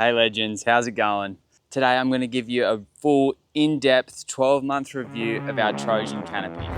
Hey legends, how's it going? Today I'm going to give you a full in-depth 12-month review of our Trojan canopy.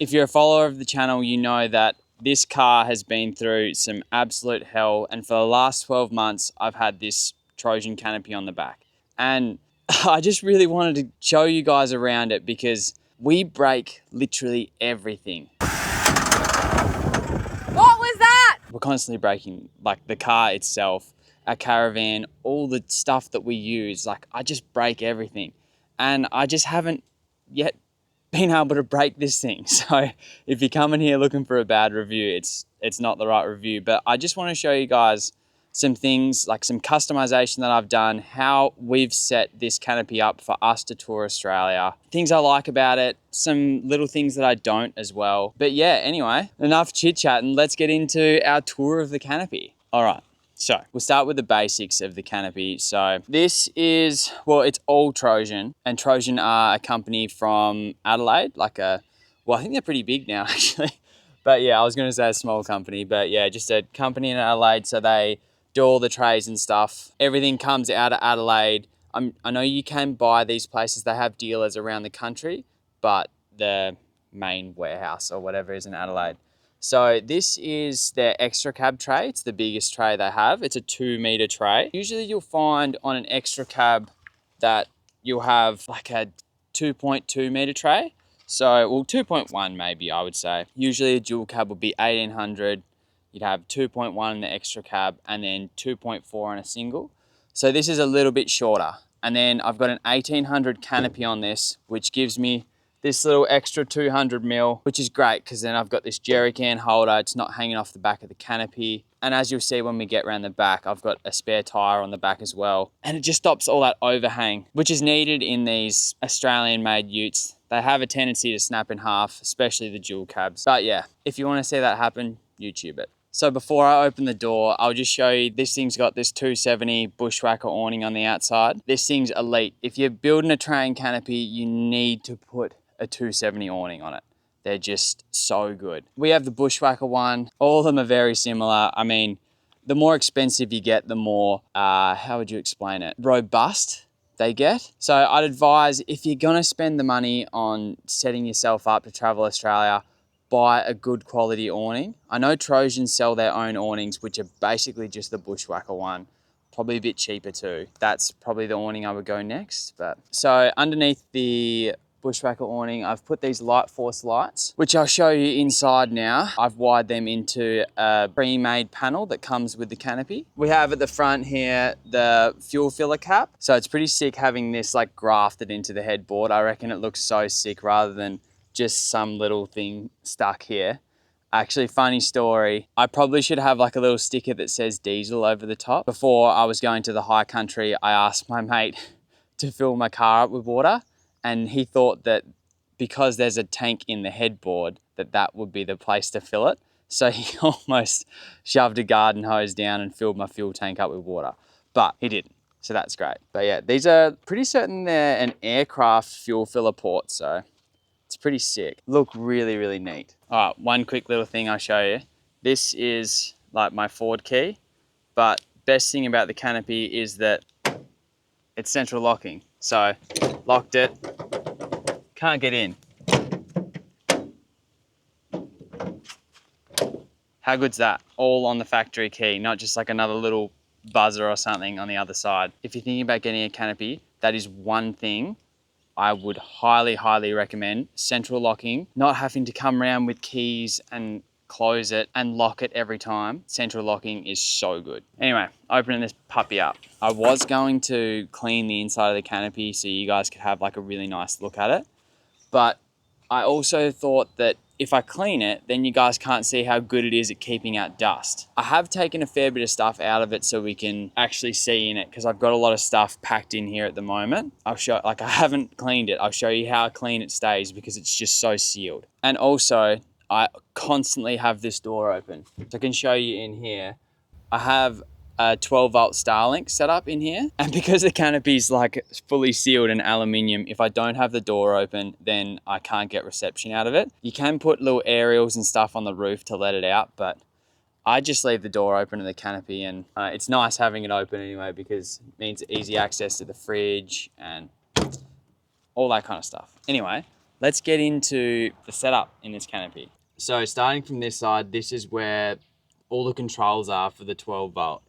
If you're a follower of the channel, you know that this car has been through some absolute hell, and for the last 12 months, I've had this Trojan canopy on the back. And I just really wanted to show you guys around it because we break literally everything. What was that? We're constantly breaking, like the car itself, our caravan, all the stuff that we use. Like, I just break everything. And I just haven't yet been able to break this thing. So if you're coming here looking for a bad review, it's not the right review. But I just want to show you guys some things, like some customization that I've done, how we've set this canopy up for us to tour Australia, things I like about it, some little things that I don't as well. But yeah, anyway, enough chit chat and let's get into our tour of the canopy. All right. So we'll start with the basics of the canopy. So this is, well, it's all Trojan, and Trojan are a company from Adelaide, well, I think they're pretty big now actually. But yeah, I was gonna say a small company, but yeah, just a company in Adelaide. So they do all the trays and stuff. Everything comes out of Adelaide. I know you can buy these places. They have dealers around the country, but the main warehouse or whatever is in Adelaide. So this is their extra cab tray. It's the biggest tray they have. It's a 2-meter tray. Usually you'll find on an extra cab that you'll have like a 2.2 meter tray. So, well, 2.1 maybe, I would say. Usually a dual cab would be 1800. You'd have 2.1 in the extra cab and then 2.4 on a single. So this is a little bit shorter. And then I've got an 1800 canopy on this, which gives me this little extra 200 mil, which is great because then I've got this jerry can holder. It's not hanging off the back of the canopy. And as you'll see when we get around the back, I've got a spare tire on the back as well. And it just stops all that overhang, which is needed in these Australian made utes. They have a tendency to snap in half, especially the dual cabs. But yeah, if you want to see that happen, YouTube it. So before I open the door, I'll just show you, this thing's got this 270 bushwhacker awning on the outside. This thing's elite. If you're building a terrain canopy, you need to put a 270 awning on it. They're just so good. We have the bushwhacker one. All of them are very similar. I mean, the more expensive you get, the more, how would you explain it? Robust they get. So I'd advise, if you're gonna spend the money on setting yourself up to travel Australia, buy a good quality awning. I know Trojans sell their own awnings, which are basically just the bushwhacker one. Probably a bit cheaper too. That's probably the awning I would go next. But so underneath the bushwhacker awning, I've put these Light Force lights, which I'll show you inside now. I've wired them into a pre-made panel that comes with the canopy. We have at the front here the fuel filler cap. So it's pretty sick having this like grafted into the headboard. I reckon it looks so sick rather than just some little thing stuck here. Actually, funny story, I probably should have like a little sticker that says diesel over the top. Before I was going to the high country, I asked my mate to fill my car up with water, and he thought that because there's a tank in the headboard, that would be the place to fill it. So he almost shoved a garden hose down and filled my fuel tank up with water, but he didn't. So that's great. But yeah, these are pretty certain they're an aircraft fuel filler port, so it's pretty sick. Look really, really neat. All right, one quick little thing I'll show you. This is like my Ford key, but best thing about the canopy is that it's central locking. So locked it, can't get in. How good's that? All on the factory key, not just like another little buzzer or something on the other side. If you're thinking about getting a canopy, that is one thing I would highly, highly recommend. Central locking, not having to come around with keys and close it and lock it every time. Central locking is so good. Anyway, opening this puppy up. I was going to clean the inside of the canopy so you guys could have like a really nice look at it, but I also thought that if I clean it, then you guys can't see how good it is at keeping out dust. I have taken a fair bit of stuff out of it so we can actually see in it, because I've got a lot of stuff packed in here at the moment. I'll show, like, I haven't cleaned it. I'll show you how clean it stays because it's just so sealed. And also, I constantly have this door open. So I can show you in here. I have a 12-volt Starlink set up in here, and because the canopy's like fully sealed in aluminium, if I don't have the door open, then I can't get reception out of it. You can put little aerials and stuff on the roof to let it out, but I just leave the door open to the canopy, and it's nice having it open anyway because it means easy access to the fridge and all that kind of stuff. Anyway, let's get into the setup in this canopy. So starting from this side, this is where all the controls are for the 12 volt.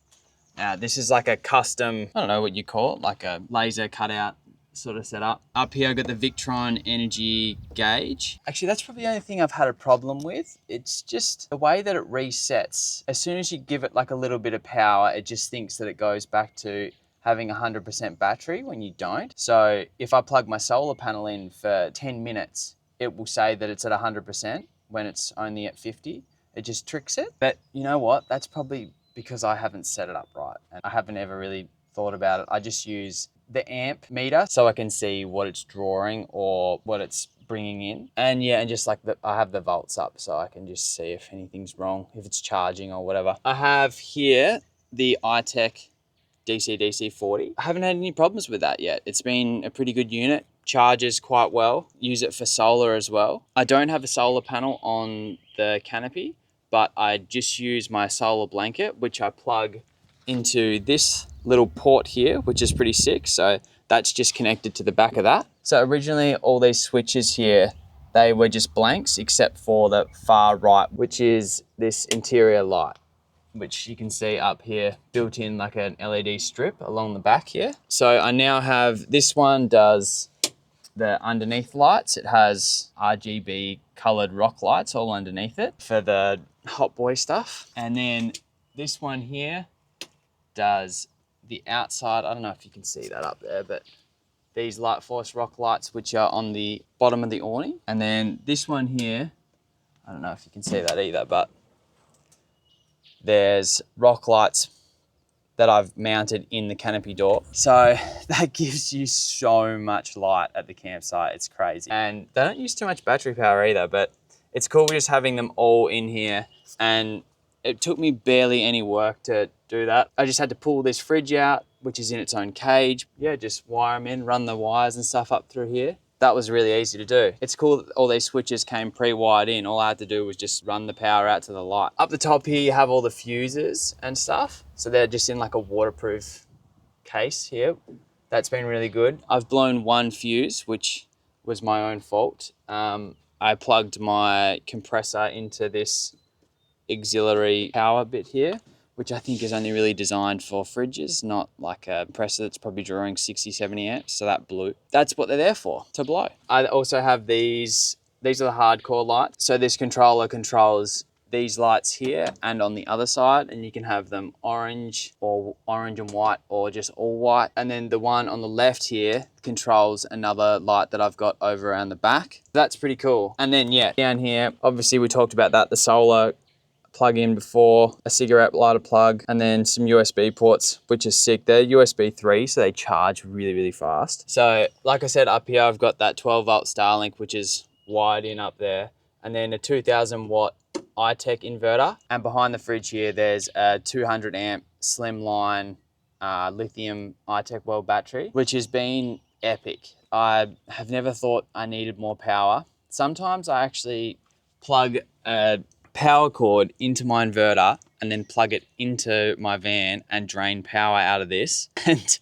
This is like a custom, I don't know what you call it, like a laser cutout sort of setup. Up here I've got the Victron energy gauge. Actually, that's probably the only thing I've had a problem with. It's just the way that it resets. As soon as you give it like a little bit of power, it just thinks that it goes back to having 100% battery when you don't. So if I plug my solar panel in for 10 minutes, it will say that it's at 100% when it's only at 50. It just tricks it. But you know what? That's probably because I haven't set it up right and I haven't ever really thought about it. I just use the amp meter so I can see what it's drawing or what it's bringing in. And yeah, and just like I have the volts up so I can just see if anything's wrong, if it's charging or whatever. I have here the iTech DC-DC 40. I haven't had any problems with that yet. It's been a pretty good unit. Charges quite well. Use it for solar as well. I don't have a solar panel on the canopy, but I just use my solar blanket, which I plug into this little port here, which is pretty sick. So that's just connected to the back of that. So originally all these switches here, they were just blanks except for the far right, which is this interior light, which you can see up here, built in like an LED strip along the back here. So I now have, this one does the underneath lights. It has RGB colored rock lights all underneath it for the hot boy stuff. And then this one here does the outside. I don't know if you can see that up there, but these light force rock lights, which are on the bottom of the awning. And then this one here, I don't know if you can see that either, but there's rock lights that I've mounted in the canopy door. So that gives you so much light at the campsite. It's crazy. And they don't use too much battery power either, but it's cool just having them all in here. And it took me barely any work to do that. I just had to pull this fridge out, which is in its own cage. Yeah, just wire them in, run the wires and stuff up through here. That was really easy to do. It's cool that all these switches came pre-wired in. All I had to do was just run the power out to the light. Up the top here, you have all the fuses and stuff. So they're just in like a waterproof case here. That's been really good. I've blown one fuse, which was my own fault. I plugged my compressor into this auxiliary power bit here, which I think is only really designed for fridges, not like a compressor that's probably drawing 60, 70 amps. So that blew. That's what they're there for, to blow. I also have these are the hardcore lights. So this controller controls these lights here and on the other side, and you can have them orange or orange and white or just all white. And then the one on the left here controls another light that I've got over around the back. That's pretty cool. And then yeah, down here, obviously we talked about that, the solar plug in before, a cigarette lighter plug, and then some USB ports, which is sick. They're USB 3, so they charge really, really fast. So like I said, up here, I've got that 12 volt Starlink, which is wired in up there, and then a 2000 watt iTech inverter. And behind the fridge here, there's a 200 amp slimline lithium iTech World battery, which has been epic. I have never thought I needed more power. Sometimes I actually plug a power cord into my inverter and then plug it into my van and drain power out of this and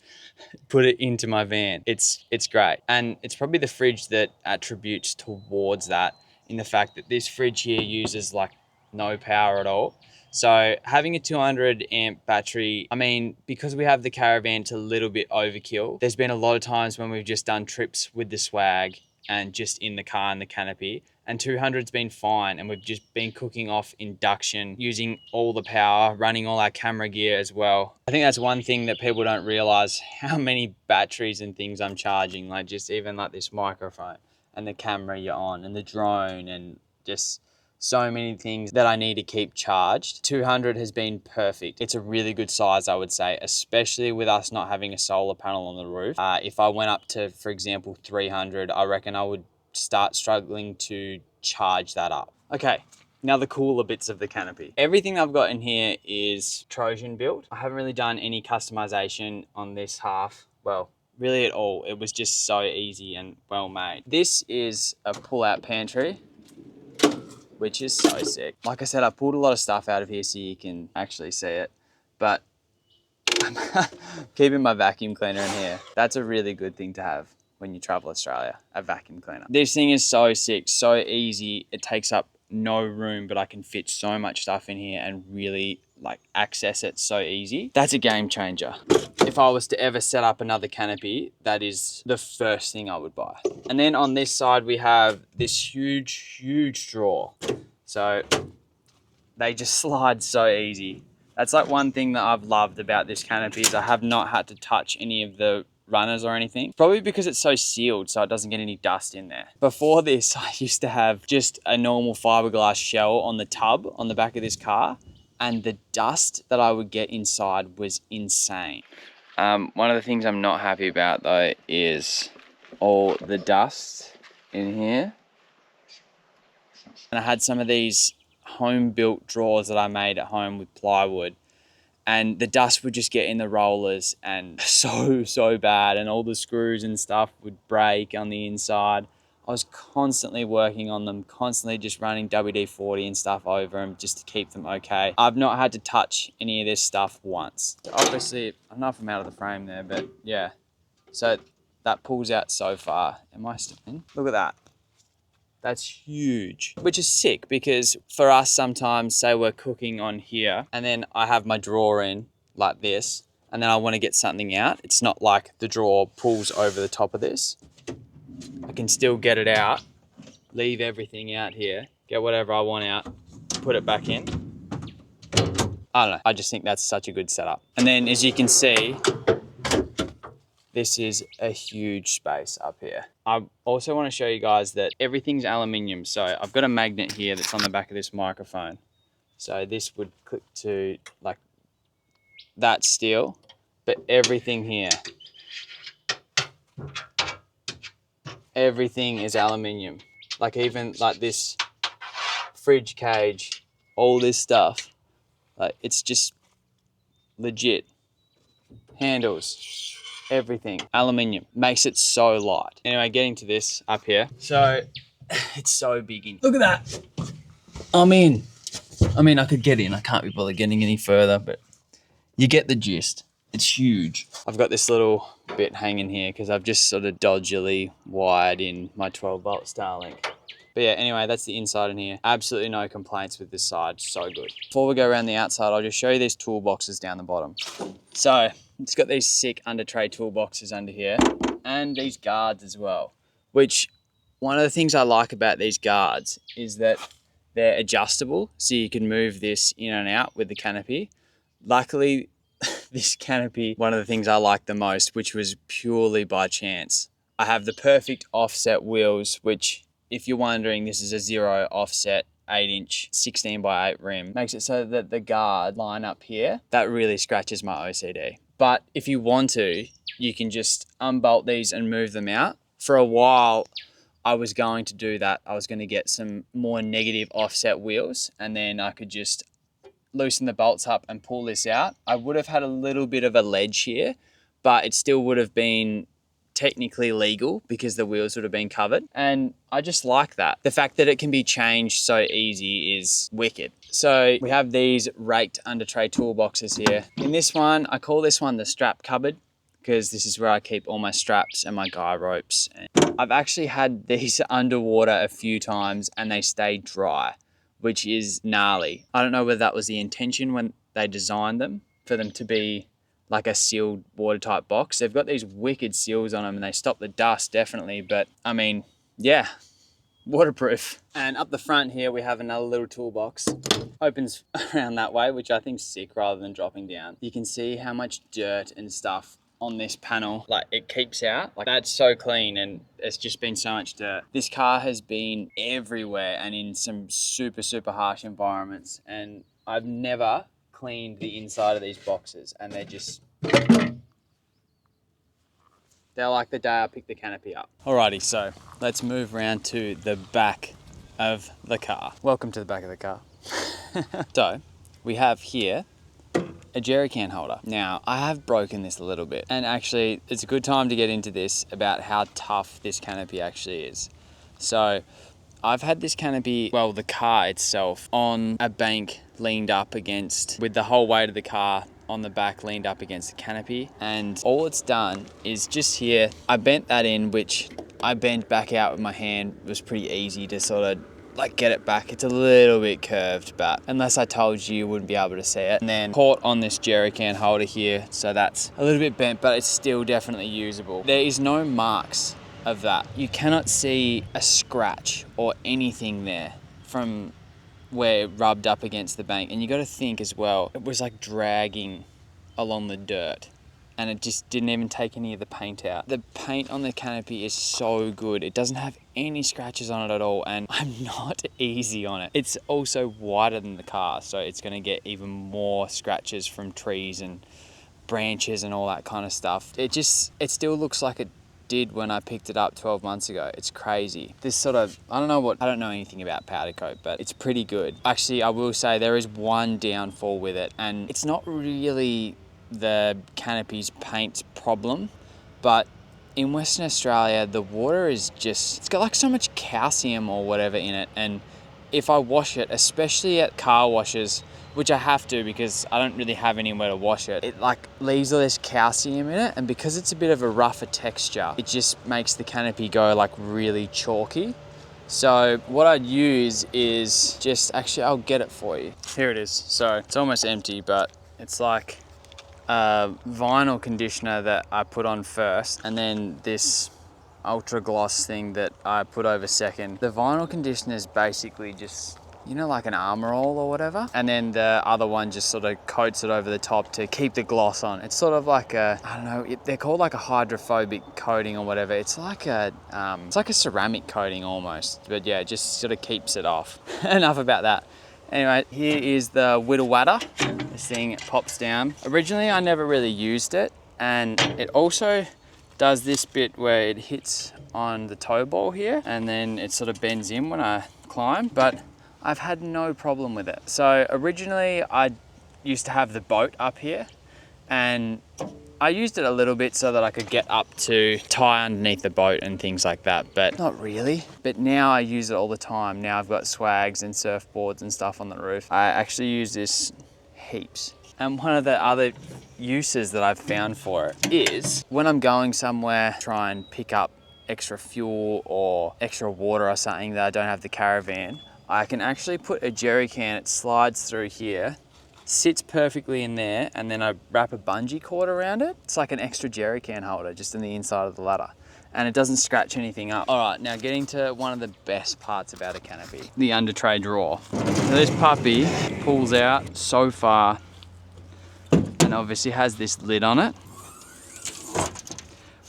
put it into my van. It's great. And it's probably the fridge that attributes towards that, in the fact that this fridge here uses like no power at all. So having a 200 amp battery, I mean, because we have the caravan, it's a little bit overkill. There's been a lot of times when we've just done trips with the swag and just in the car and the canopy, and 200's been fine, and we've just been cooking off induction, using all the power, running all our camera gear as well. I think that's one thing that people don't realize, how many batteries and things I'm charging, like just even like this microphone. and the camera you're on and the drone and just so many things that I need to keep charged. 200 has been perfect. It's a really good size, I would say, especially with us not having a solar panel on the roof. If I went up to, for example, 300, I reckon I would start struggling to charge that up. Okay, now the cooler bits of the canopy. Everything I've got in here is Trojan built. I haven't really done any customization on this half. Well, really at all. It was just so easy and well made. This is a pull-out pantry, which is so sick. Like I said, I pulled a lot of stuff out of here so you can actually see it, but I'm keeping my vacuum cleaner in here. That's a really good thing to have when you travel Australia, a vacuum cleaner. This thing is so sick, so easy. It takes up no room, but I can fit so much stuff in here and really like access it so easy. That's a game changer. If I was to ever set up another canopy, that is the first thing I would buy. And then on this side, we have this huge drawer. So they just slide so easy. That's like one thing that I've loved about this canopy is I have not had to touch any of the runners or anything. Probably because it's so sealed so it doesn't get any dust in there. Before this, I used to have just a normal fiberglass shell on the tub on the back of this car, and the dust that I would get inside was insane. One of the things I'm not happy about though is all the dust in here. And I had some of these home built drawers that I made at home with plywood, and the dust would just get in the rollers and so bad, and all the screws and stuff would break on the inside. I was constantly working on them, constantly just running WD-40 and stuff over them just to keep them okay. I've not had to touch any of this stuff once. Obviously, I don't know if I'm out of the frame there, but yeah. So that pulls out so far. Am I still in? Look at that. That's huge, which is sick because for us sometimes, say we're cooking on here and then I have my drawer in like this and then I want to get something out. It's not like the drawer pulls over the top of this. I can still get it out, leave everything out here, get whatever I want out, put it back in. I don't know, I just think that's such a good setup. And then as you can see, this is a huge space up here. I also want to show you guys that everything's aluminium. So I've got a magnet here that's on the back of this microphone. So this would click to like that steel, but everything here, everything is aluminium. Like even like this fridge cage, all this stuff, like it's just legit. Handles, everything, aluminium, makes it so light. Anyway, getting to this up here. So it's so big in. Look at that. I'm in. I mean, I could get in. I can't be bothered getting any further, but you get the gist. It's huge. I've got this little bit hanging here because I've just sort of dodgily wired in my 12-volt Starlink. But yeah, anyway, that's the inside in here. Absolutely no complaints with this side, so good. Before we go around the outside, I'll just show you these toolboxes down the bottom. So it's got these sick under tray toolboxes under here and these guards as well, which one of the things I like about these guards is that they're adjustable. So you can move this in and out with the canopy. Luckily, this canopy, one of the things I like the most, which was purely by chance. I have the perfect offset wheels, which if you're wondering, this is a 0 offset 8-inch 16x8 rim. Makes it so that the guard line up here, that really scratches my OCD. But if you want to, you can just unbolt these and move them out. For a while, I was going to do that. I was going to get some more negative offset wheels and then I could just loosen the bolts up and pull this out. I would have had a little bit of a ledge here, but it still would have been technically legal because the wheels would have been covered. And I just like that. The fact that it can be changed so easy is wicked. So we have these raked under tray toolboxes here. In this one, I call this one the strap cupboard because this is where I keep all my straps and my guy ropes. I've actually had these underwater a few times and they stay dry, which is gnarly. I don't know whether that was the intention when they designed them, for them to be like a sealed watertight box. They've got these wicked seals on them and they stop the dust definitely, but I mean, yeah, waterproof. And up the front here, we have another little toolbox. Opens around that way, which I think is sick rather than dropping down. You can see how much dirt and stuff on this panel, like it keeps out. Like that's so clean, and it's just been so much dirt. This car has been everywhere and in some super, super harsh environments. And I've never cleaned the inside of these boxes, and they're like the day I picked the canopy up. Alrighty, so let's move around to the back of the car. Welcome to the back of the car. So we have here a jerry can holder. Now, I have broken this a little bit, and actually it's a good time to get into this about how tough this canopy actually is. So I've had this canopy, well, the car itself, on a bank leaned up against, with the whole weight of the car on the back leaned up against the canopy, and all it's done is just here, I bent that in, which I bent back out with my hand. It was pretty easy to sort of like get it back. It's a little bit curved, but unless I told you, you wouldn't be able to see it. And then caught on this jerry can holder here, so that's a little bit bent, but it's still definitely usable. There is no marks of that. You cannot see a scratch or anything there from where it rubbed up against the bank. And you got to think as well, it was like dragging along the dirt, and it just didn't even take any of the paint out. The paint on the canopy is so good. It doesn't have any scratches on it at all, and I'm not easy on it. It's also wider than the car, so it's gonna get even more scratches from trees and branches and all that kind of stuff. It still looks like it did when I picked it up 12 months ago. It's crazy. This sort of, I don't know anything about powder coat, but it's pretty good. Actually, I will say there is one downfall with it, and it's not really the canopy's paint's problem, but in Western Australia, the water is just, it's got like so much calcium or whatever in it, and if I wash it, especially at car washes, which I have to because I don't really have anywhere to wash it, it like leaves all this calcium in it, and because it's a bit of a rougher texture, it just makes the canopy go like really chalky. So what I'd use is just, actually I'll get it for you. Here it is. So it's almost empty, but it's like vinyl conditioner that I put on first, and then this ultra gloss thing that I put over second. The vinyl conditioner is basically just, you know, like an Armor All or whatever, and then the other one just sort of coats it over the top to keep the gloss on. It's sort of like a, I don't know, they're called like a hydrophobic coating or whatever. It's like a ceramic coating almost, but yeah, it just sort of keeps it off. Enough about that. Anyway, here is the Whittle Watter. This thing pops down. Originally, I never really used it, and it also does this bit where it hits on the toe ball here, and then it sort of bends in when I climb, but I've had no problem with it. So originally, I used to have the boat up here, and I used it a little bit so that I could get up to tie underneath the boat and things like that, but not really. But now I use it all the time. Now I've got swags and surfboards and stuff on the roof. I actually use this heaps. And one of the other uses that I've found for it is when I'm going somewhere, try and pick up extra fuel or extra water or something that I don't have the caravan, I can actually put a jerry can, it slides through here, sits perfectly in there, and then I wrap a bungee cord around it. It's like an extra jerry can holder just in the inside of the ladder, and it doesn't scratch anything up. All right, now getting to one of the best parts about a canopy, the under tray drawer. So this puppy pulls out so far, and obviously has this lid on it,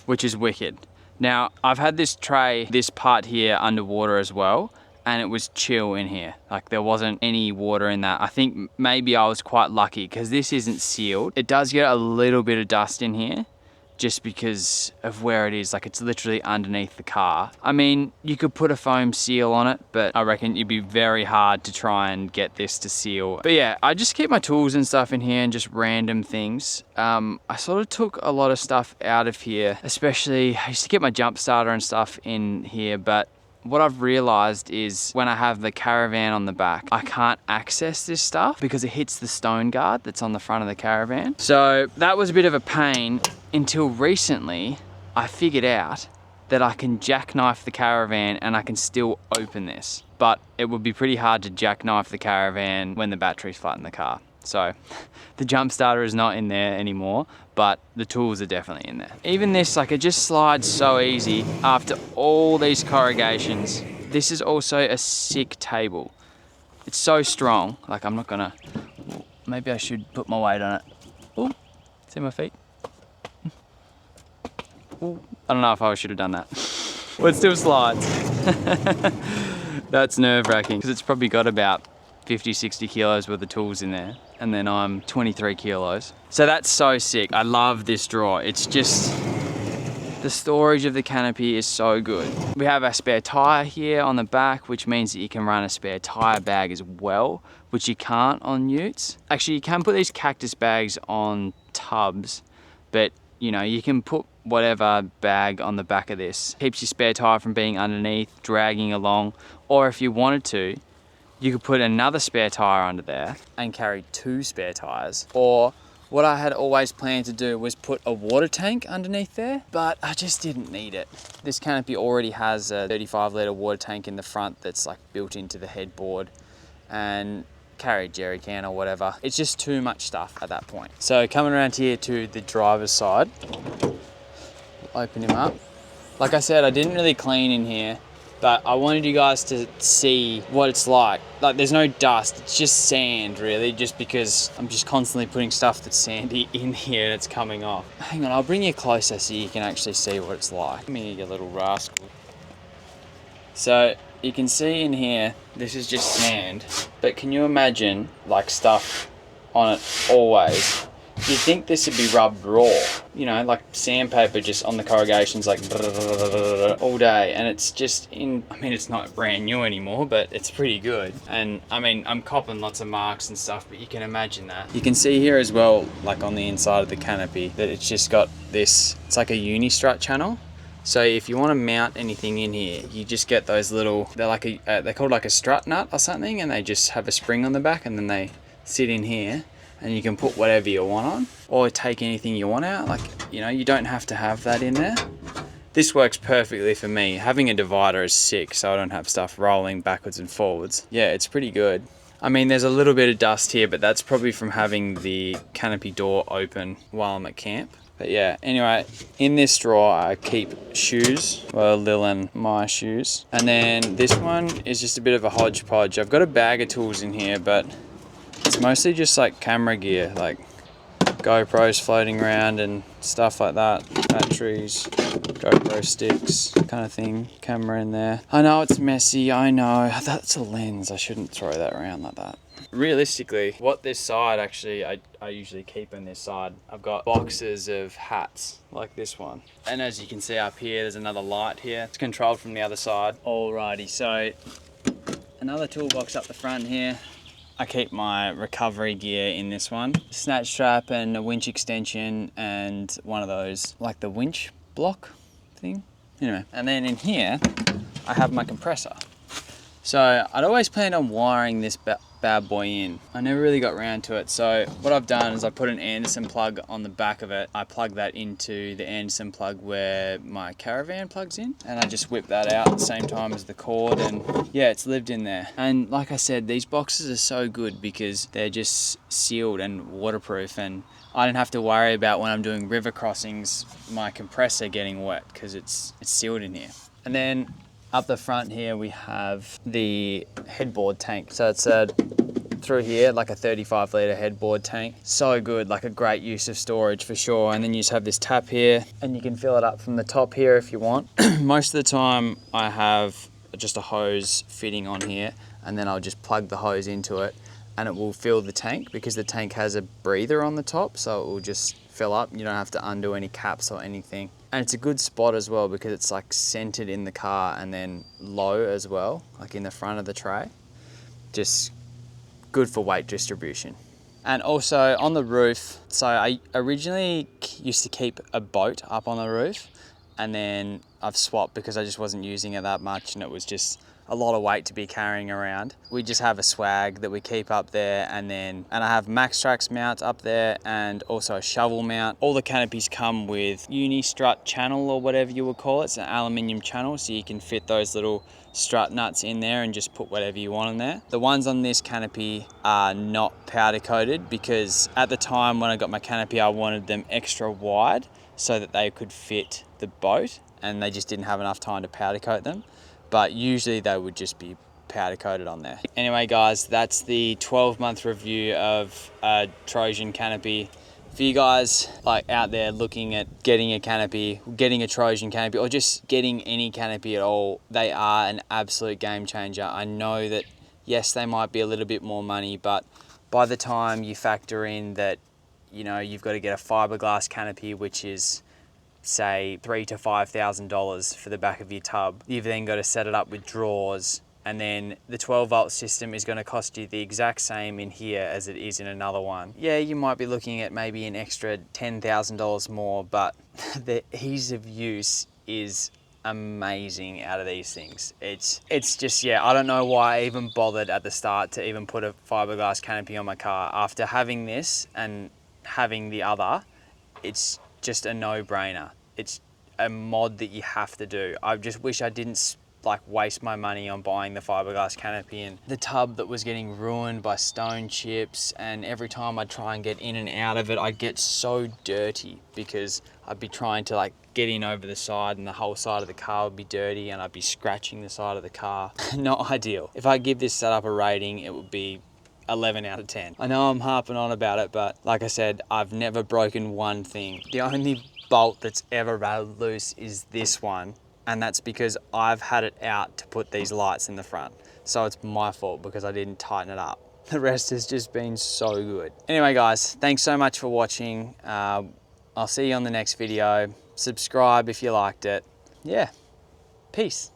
which is wicked. Now, I've had this tray, this part here underwater as well, and it was chill in here. Like there wasn't any water in that. I think maybe I was quite lucky because this isn't sealed. It does get a little bit of dust in here just because of where it is. Like it's literally underneath the car. I mean, you could put a foam seal on it, but I reckon it'd be very hard to try and get this to seal. But yeah, I just keep my tools and stuff in here and just random things. I sort of took a lot of stuff out of here, especially I used to get my jump starter and stuff in here, but what I've realized is when I have the caravan on the back, I can't access this stuff because it hits the stone guard that's on the front of the caravan. So that was a bit of a pain until recently I figured out that I can jackknife the caravan and I can still open this. But it would be pretty hard to jackknife the caravan when the battery's flat in the car. So the jump starter is not in there anymore, but the tools are definitely in there. Even this, like it just slides so easy after all these corrugations. This is also a sick table. It's so strong. Like I'm not gonna, maybe I should put my weight on it. Oh, see my feet? I don't know if I should have done that. Well, it still slides. That's nerve-wracking because it's probably got about 50, 60 kilos worth of tools in there, and then I'm 23 kilos. So that's so sick. I love this drawer. It's just, the storage of the Canopy is so good. We have a spare tire here on the back, which means that you can run a spare tire bag as well, which you can't on utes. Actually, you can put these cactus bags on tubs, but you know, you can put whatever bag on the back of this. Keeps your spare tire from being underneath, dragging along, or if you wanted to, you could put another spare tire under there and carry 2 spare tires. Or what I had always planned to do was put a water tank underneath there, but I just didn't need it. This Canopy already has a 35-litre water tank in the front that's like built into the headboard, and carry a jerry can or whatever. It's just too much stuff at that point. So coming around here to the driver's side, open him up. Like I said, I didn't really clean in here, but I wanted you guys to see what it's like. Like, there's no dust, it's just sand really, just because I'm just constantly putting stuff that's sandy in here and it's coming off. Hang on, I'll bring you closer so you can actually see what it's like. Come here, you little rascal. So you can see in here, this is just sand, but can you imagine like stuff on it always? You'd think this would be rubbed raw, you know, like sandpaper just on the corrugations, like all day, and it's just in, I mean, it's not brand new anymore, but it's pretty good. And I mean, I'm copping lots of marks and stuff, but you can imagine that. You can see here as well, like on the inside of the Canopy, that it's just got this, it's like a uni strut channel. So if you want to mount anything in here, you just get those little, they're like a, they're called like a strut nut or something, and they just have a spring on the back, and then they sit in here, and you can put whatever you want on, or take anything you want out. Like, you know, you don't have to have that in there. This works perfectly for me. Having a divider is sick, so I don't have stuff rolling backwards and forwards. Yeah, it's pretty good. I mean, there's a little bit of dust here, but that's probably from having the Canopy door open while I'm at camp. But yeah, anyway, in this drawer I keep shoes, well, Lil and my shoes. And then this one is just a bit of a hodgepodge. I've got a bag of tools in here, but it's mostly just like camera gear, like GoPros floating around and stuff like that. Batteries, GoPro sticks, kind of thing. Camera in there. I know it's messy, I know. That's a lens, I shouldn't throw that around like that. Realistically, what this side actually, I usually keep in this side, I've got boxes of hats like this one. And as you can see up here, there's another light here. It's controlled from the other side. Alrighty, so another toolbox up the front here. I keep my recovery gear in this one. Snatch strap and a winch extension and one of those, like the winch block thing. Anyway, and then in here, I have my compressor. So I'd always planned on wiring this bad boy in. I never really got around to it. So what I've done is I put an Anderson plug on the back of it. I plug that into the Anderson plug where my caravan plugs in, and I just whip that out at the same time as the cord, and yeah, it's lived in there. And like I said, these boxes are so good because they're just sealed and waterproof, and I don't have to worry about when I'm doing river crossings, my compressor getting wet because it's sealed in here. And then up the front here, we have the headboard tank. So it's through here, like a 35-litre headboard tank. So good, like a great use of storage for sure. And then you just have this tap here, and you can fill it up from the top here if you want. Most of the time, I have just a hose fitting on here, and then I'll just plug the hose into it, and it will fill the tank because the tank has a breather on the top, so it will just fill up. You don't have to undo any caps or anything. And it's a good spot as well because it's like centered in the car and then low as well, like in the front of the tray. Just good for weight distribution. And also on the roof, so I originally used to keep a boat up on the roof, and then I've swapped because I just wasn't using it that much and it was just a lot of weight to be carrying around. We just have a swag that we keep up there, and I have Maxtrax mounts up there and also a shovel mount. All the Canopies come with uni strut channel or whatever you would call it. It's an aluminium channel, so you can fit those little strut nuts in there and just put whatever you want in there. The ones on this Canopy are not powder coated because at the time when I got my Canopy, I wanted them extra wide so that they could fit the boat, and they just didn't have enough time to powder coat them. But usually they would just be powder coated on there. Anyway guys, that's the 12-month review of a Trojan Canopy For you guys like out there looking at getting a canopy, getting a Trojan canopy, or just getting any canopy at all, they are an absolute game changer. I know that, yes, they might be a little bit more money, but by the time you factor in that, you know, you've got to get a fiberglass canopy, which is, say, $3,000 to $5,000 for the back of your tub. You've then got to set it up with drawers, and then the 12-volt system is going to cost you the exact same in here as it is in another one. Yeah, you might be looking at maybe an extra $10,000 more, but the ease of use is amazing out of these things. It's just, yeah, I don't know why I even bothered at the start to even put a fiberglass canopy on my car. After having this and having the other, it's just a no-brainer. It's a mod that you have to do. I just wish I didn't like waste my money on buying the fiberglass canopy and the tub that was getting ruined by stone chips, and every time I'd try and get in and out of it, I'd get so dirty because I'd be trying to like get in over the side and the whole side of the car would be dirty and I'd be scratching the side of the car. Not ideal. If I give this setup a rating, it would be 11 out of 10. I know I'm harping on about it, but like I said, I've never broken one thing. The only bolt that's ever rattled loose is this one, and that's because I've had it out to put these lights in the front. So it's my fault because I didn't tighten it up. The rest has just been so good. Anyway guys, thanks so much for watching. I'll see you on the next video. Subscribe if you liked it. Yeah, peace.